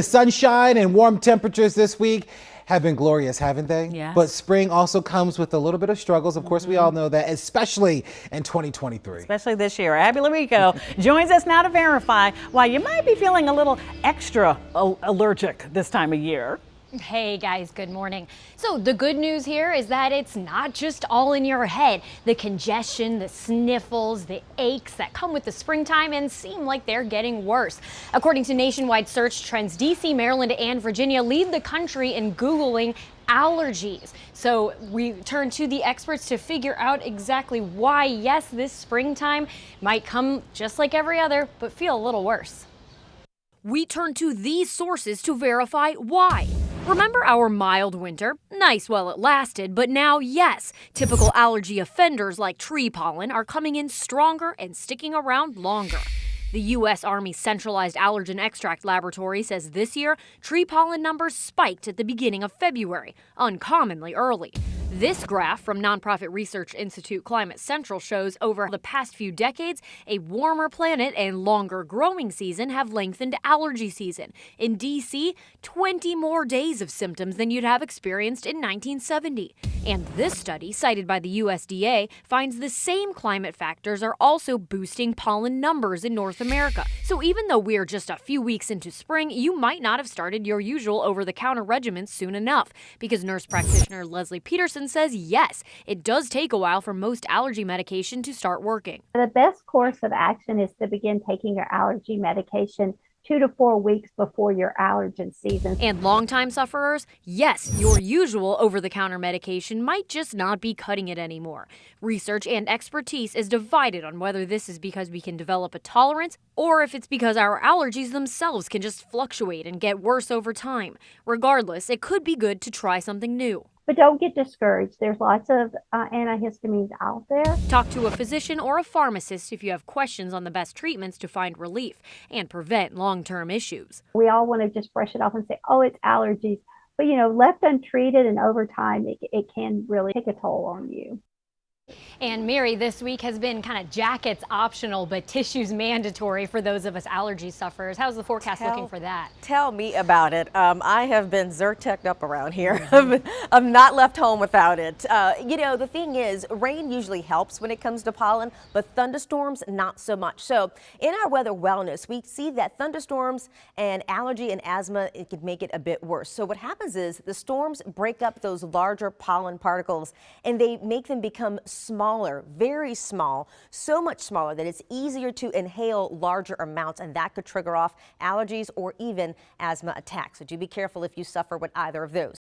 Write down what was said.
The sunshine and warm temperatures this week have been glorious, haven't they? Yeah. But spring also comes with a little bit of struggles. Of course, we all know that, especially in 2023. Especially this year. Abby Larico joins us now to verify why you might be feeling a little extra allergic this time of year. Hey guys, good morning. So the good news here is that it's not just all in your head. The congestion, the sniffles, the aches that come with the springtime and seem like they're getting worse. According to nationwide search trends, DC, Maryland, and Virginia lead the country in Googling allergies. So we turn to the experts to figure out exactly why, yes, this springtime might come just like every other, but feel a little worse. We turn to these sources to verify why. Remember our mild winter? Nice while it lasted, but now, yes, typical allergy offenders like tree pollen are coming in stronger and sticking around longer. The U.S. Army Centralized Allergen Extract Laboratory says this year, tree pollen numbers spiked at the beginning of February, uncommonly early. This graph from nonprofit research institute Climate Central shows over the past few decades, a warmer planet and longer growing season have lengthened allergy season. In D.C., 20 more days of symptoms than you'd have experienced in 1970. And this study, cited by the USDA, finds the same climate factors are also boosting pollen numbers in North America. So even though we're just a few weeks into spring, you might not have started your usual over-the-counter regimens soon enough, because nurse practitioner Leslie Peterson says yes, it does take a while for most allergy medication to start working. The best course of action is to begin taking your allergy medication 2 to 4 weeks before your allergen season. And longtime sufferers, yes, your usual over-the-counter medication might just not be cutting it anymore. Research and expertise is divided on whether this is because we can develop a tolerance or if it's because our allergies themselves can just fluctuate and get worse over time. Regardless, it could be good to try something new. But don't get discouraged. There's lots of antihistamines out there. Talk to a physician or a pharmacist if you have questions on the best treatments to find relief and prevent long-term issues. We all want to just brush it off and say, oh, it's allergies. But, left untreated and over time, it can really take a toll on you. And Mary, this week has been kind of jackets optional, but tissues mandatory for those of us allergy sufferers. How's the forecast looking for that? Tell me about it. I have been Zyrtec'd up around here. I'm not left home without it. The thing is, rain usually helps when it comes to pollen, but thunderstorms, not so much. So in our weather wellness, we see that thunderstorms and allergy and asthma, it can make it a bit worse. So what happens is the storms break up those larger pollen particles and they make them become smaller, very small, so much smaller that it's easier to inhale larger amounts, and that could trigger off allergies or even asthma attacks. So do be careful if you suffer with either of those.